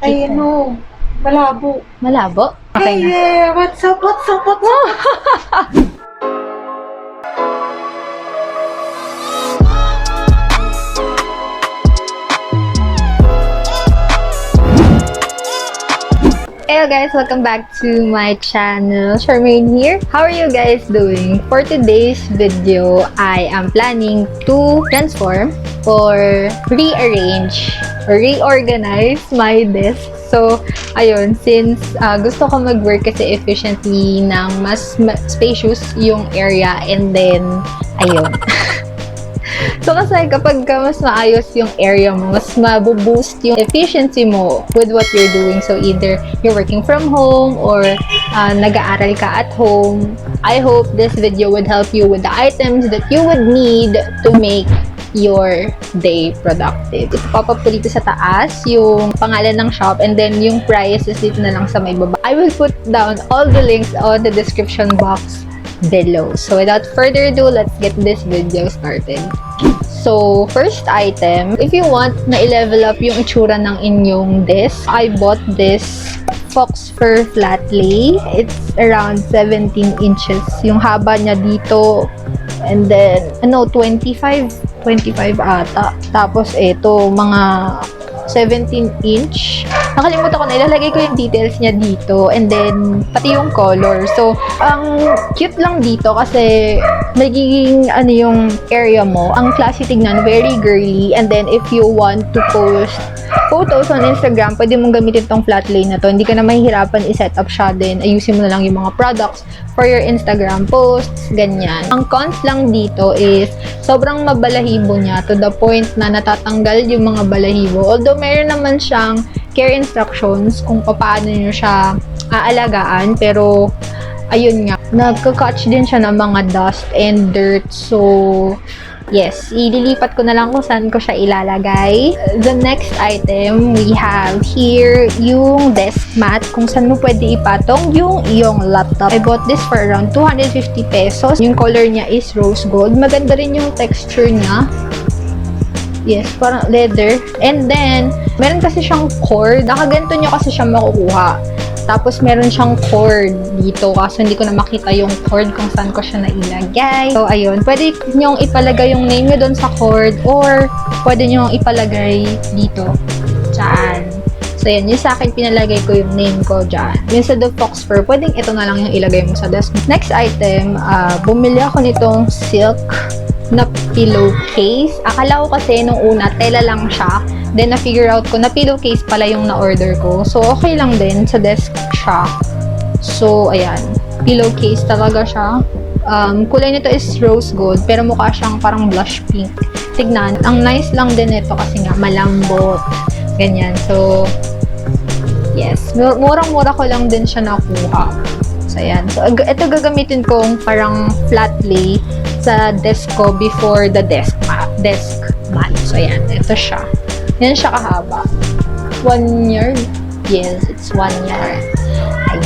Ay, ano, malabo. Malabo? Okay na. Hey, what's up, what's up, what's up? Hello guys, welcome back to my channel. Charmaine here. How are you guys doing? For today's video, I am planning to transform or rearrange or reorganize my desk. So, ayun, since gusto ko mag-work kasi efficiently ng mas spacious yung area, and then, ayun. So, kasi kapag mas maayos yung area mo, mas mabuboost yung efficiency mo with what you're doing. So, either you're working from home or nag-aaral ka at home. I hope this video would help you with the items that you would need to make your day productive. Ipapap ko dito sa taas yung pangalan ng shop, and then yung prices dito na lang sa may baba. I will put down all the links on the description box below. So without further ado, let's get this video started. So, first item, if you want na i-level up yung itsura ng inyong desk, I bought this fox fur flat lay. It's around 17 inches. Yung haba niya dito, and then, 25 ata. Tapos, ito, mga 17 inch. Nakalimutan ko na, ilalagay ko yung details niya dito, and then pati yung color. So, ang cute lang dito kasi magiging yung area mo, ang classy tignan, very girly. And then if you want to post photos on Instagram, pwede mong gamitin tong flat lay na to. Hindi ka na mahihirapan i-set up siya din. Ayusin mo na lang yung mga products for your Instagram posts, ganyan. Ang cons lang dito is sobrang mabalahibo niya to the point na natatanggal yung mga balahibo. Although meron naman siyang care instructions kung paano nyo siya aalagaan, pero ayun nga, nagka-catch din siya ng mga dust and dirt. So, yes, ililipat ko na lang kung saan ko siya ilalagay. The next item we have here, yung desk mat, kung saan mo pwede ipatong yung iyong laptop. I bought this for around 250 pesos. Yung color niya is rose gold. Maganda rin yung texture niya. Yes, parang leather. And then, meron kasi siyang cord. Nakaganto nyo kasi siya makukuha. Tapos, meron siyang cord dito. Kaso, hindi ko na makita yung cord kung saan ko siya nailagay. So, ayun. Pwede nyong ipalagay yung name nyo doon sa cord, or pwede nyong ipalagay dito. Diyan. So, yan. Yung sa akin, pinalagay ko yung name ko dyan. Yung sa The Fox Fur, pwedeng ito na lang yung ilagay mo sa desk. Next item, bumili ako nitong silk na pillowcase. Akala ko kasi nung una, tela lang siya. Then, na-figure out ko na pillowcase pala yung na-order ko. So, okay lang din. Sa desk siya. So, ayan. Pillowcase talaga siya. Kulay nito is rose gold, pero mukha siyang parang blush pink. Tignan. Ang nice lang din ito kasi nga malambot. Ganyan. So, yes. Murang-mura ko lang din siya nakuha. So, ayan. So, ito gagamitin kong parang flat lay sa desk ko before the desk mat. So, ayan. Ito siya. Yan siya kahaba. 1 yard? Yes, it's 1 yard.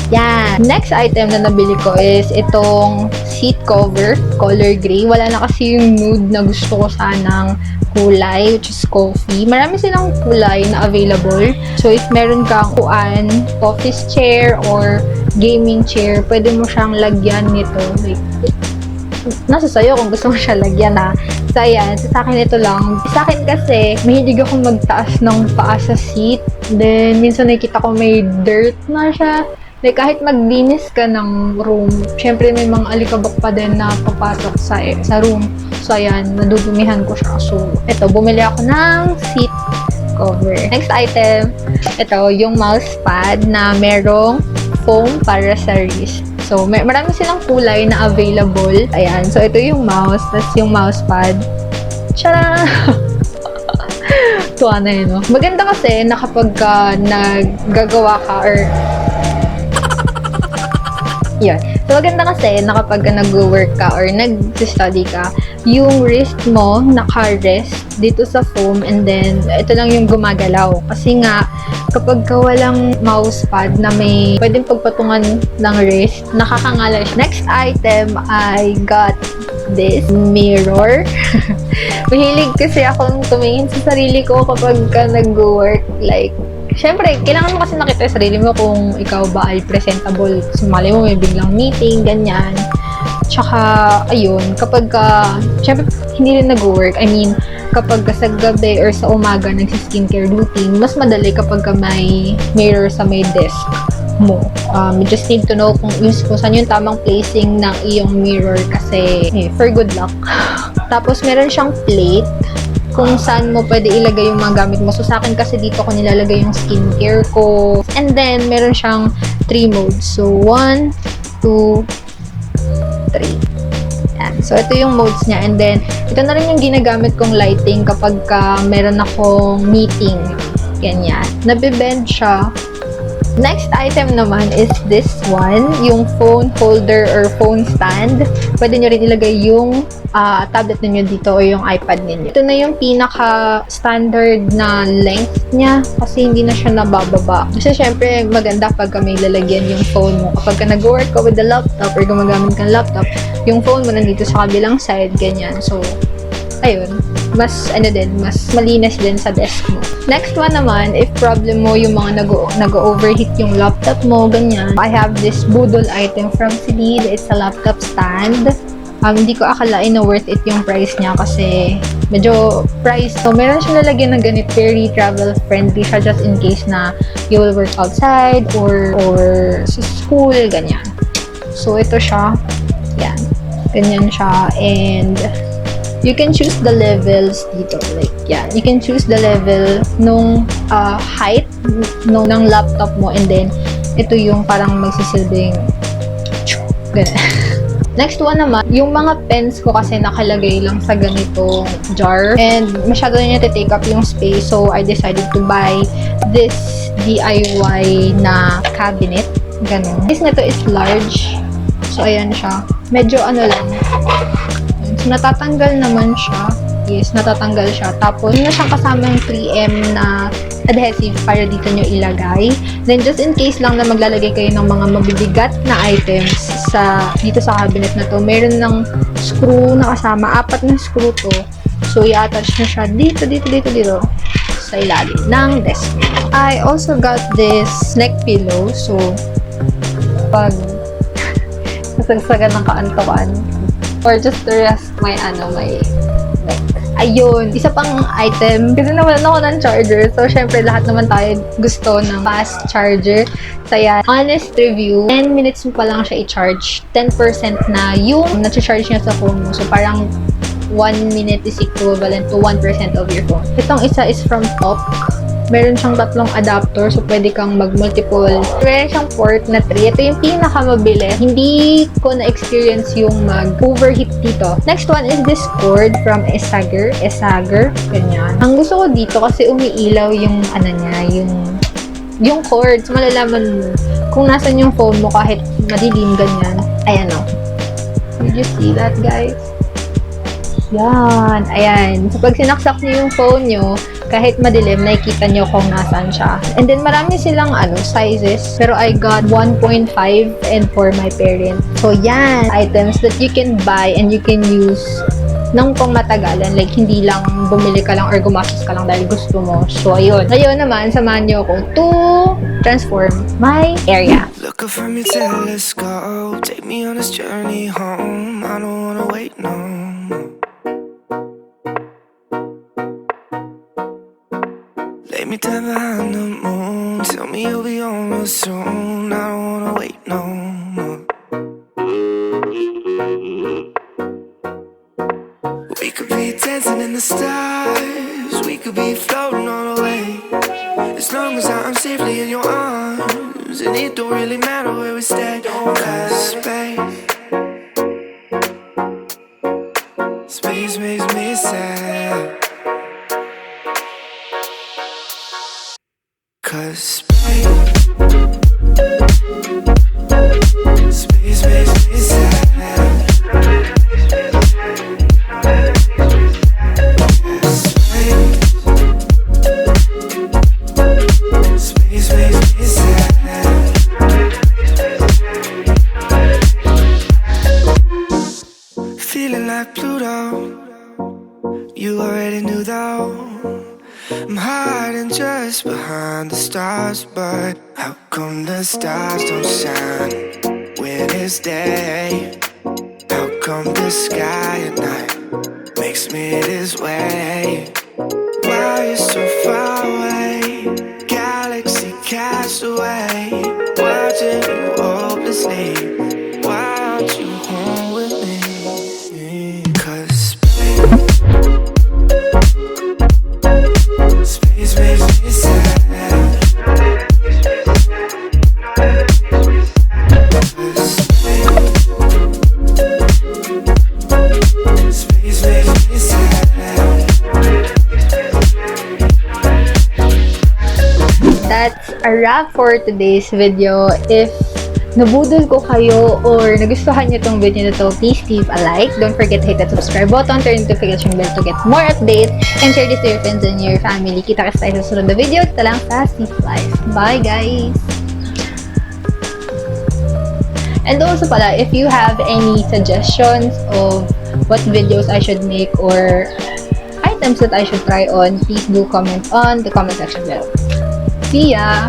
Ayan. Next item na nabili ko is itong seat cover, color gray. Wala na kasi yung nude na gusto ko sanang kulay, which is coffee. Marami silang kulay na available. So, if meron kang office chair or gaming chair, pwede mo siyang lagyan nito. Like, nasa sayo kung gusto mo siya lagyan ha. So, ayan. Sa akin ito lang. Sa akin kasi, mahilig akong magtaas ng paa sa seat. Then, minsan nakikita ko may dirt na siya. Like, kahit maglinis ka ng room, syempre may mga alikabok pa din na papasok sa room. So, ayan. Nadudumihan ko siya. So, ito. Bumili ako ng seat cover. Next item, ito, yung mouse pad na merong foam para sa wrist. So, marami silang kulay na available. Ayan. So, ito yung mouse. Tapos yung mousepad. Tcharam! Tuwa na yun, no? Maganda kasi na kapag naggagawa ka or yun. So, maganda kasi na kapag nag-work ka or nag-study ka, yung wrist mo naka-rest dito sa foam, and then ito lang yung gumagalaw. Kasi nga, kapag ka walang mousepad na may pwedeng pagpatungan ng wrist, nakakangala siya. Next item, I got this mirror. Mahilig kasi akong tumingin sa sarili ko kapag ka nag-work. Like, Siyempre, kailangan mo kasi nakita sa sarili mo kung ikaw ba ay presentable. Sumali mo, may biglang meeting, ganyan. Tsaka, ayun, kapag siyempre, hindi rin nag-work. I mean, kapag sa gabi or sa umaga nagsi-skincare routine, mas madali kapag may mirror sa may desk mo. You just need to know kung saan yung tamang placing ng iyong mirror kasi for good luck. Tapos, meron siyang plate kung saan mo pwede ilagay yung mga gamit mo. So, sa akin kasi dito ko nilalagay yung skincare ko. And then, meron siyang 3 modes. So, 1, 2, 3. Yan. So, ito yung modes niya. And then, ito na rin yung ginagamit kong lighting kapag meron akong meeting. Ganyan. Nabibend siya. Next item naman is this one, yung phone holder or phone stand. Pwede nyo rin ilagay yung tablet ninyo dito o yung iPad ninyo. Ito na yung pinaka-standard na length niya kasi hindi na siya nabababa. Kasi syempre maganda pag may lalagyan yung phone mo. Kapag ka nag-work ka with the laptop or gumagamit kang laptop, yung phone mo nandito sa kabilang side, ganyan. So, ayun, mas malinis din sa desk mo. Next one naman, if problem mo yung mga nag-overheat yung laptop mo, ganyan. I have this Budol item from 𝒐𝒐𝒏𝒏𝒆. It's a laptop stand. Hindi ko akalain na worth it yung price niya kasi medyo price. So, meron siya nalagyan ng ganit, very travel friendly siya just in case na you will work outside or sa school, ganyan. So, ito siya. Yan. Ganyan siya. And you can choose the levels dito. Like, yan. You can choose the level nung height ng laptop mo and then ito yung parang magsisilbing ganun. Next one naman, yung mga pens ko kasi nakalagay lang sa ganitong jar and masyado na niya take up yung space, so I decided to buy this DIY na cabinet. Ganun. This nito is large. So, ayan siya. Medyo ano lang. So, natatanggal naman siya. Yes, natatanggal siya. Tapos, yun na siyang kasama yung 3M na adhesive para dito nyo ilagay. Then, just in case lang na maglalagay kayo ng mga mabibigat na items dito sa cabinet na to, meron ng screw na kasama. 4 na screw to. So, i-attach na siya dito sa ilalim ng desk. I also got this neck pillow. So, pag nasagsagan ng kaantukan, or just to rest my neck. Ayun, isa pang item. Kasi nawalan ako ng charger. So, syempre, lahat naman tayo gusto ng fast charger. So, yan. Honest review, 10 minutes mo pa lang siya i-charge. 10% na yung na-charge niya sa phone mo. So, parang 1 minute is equivalent to 1% of your phone. Itong isa is from Top. Meron siyang 3 adapter, so pwede kang mag-multiple. Meron siyang port na 3. Ito yung pinakamabili. Hindi ko na-experience yung mag-overheat dito. Next one is this cord from 𝒖𝒔𝒊𝒕𝒉. Ganyan. Ang gusto ko dito kasi umiilaw yung yung cord. So, malalaman mo kung nasan yung phone mo kahit madilim, ganyan. Ayan o. Did you see that, guys? Yan. Ayan. So, pag sinaksak niyo yung phone nyo, kahit madilim, nakikita nyo kung nasaan siya. And then, marami silang sizes. Pero I got 1.5 and for my parents. So, yan. Items that you can buy and you can use ng pangmatagalan. Like, hindi lang bumili ka lang or gumastos ka lang dahil gusto mo. So, ayun. Ngayon naman, samahan nyo ako to transform my area. Look up from your telescope. Take me on this journey home. I don't wanna wait no more. Lay me down behind the moon. Tell me you'll be on real soon. I don't wanna wait no more. We could be dancing in the stars. We could be floating on away. As long as I'm safely in your arms. And it don't really matter where we stay. Cause space makes me sad. Cause space makes me sad. Space makes me sad. Feeling like Pluto. You already knew though. I'm hiding just behind the stars, but how come the stars don't shine when it's day? How come the sky at night makes me this way? Why you so far away? Galaxy cast away, watching you hopelessly. Why aren't you home with me? 'Cause space makes me sad. Space makes me sad. That's a wrap for today's video. If nabudol ko kayo or nagustuhan nyo tong video na to, please leave a like. Don't forget to hit that subscribe button, turn the notification bell to get more updates, and share this to your friends and your family. Kita-kits tayo sa sunod na video. Ito lang sa 𝒐𝒐 Life. Bye, guys! And also pala, if you have any suggestions of what videos I should make or items that I should try on, please do comment on the comment section below. See ya!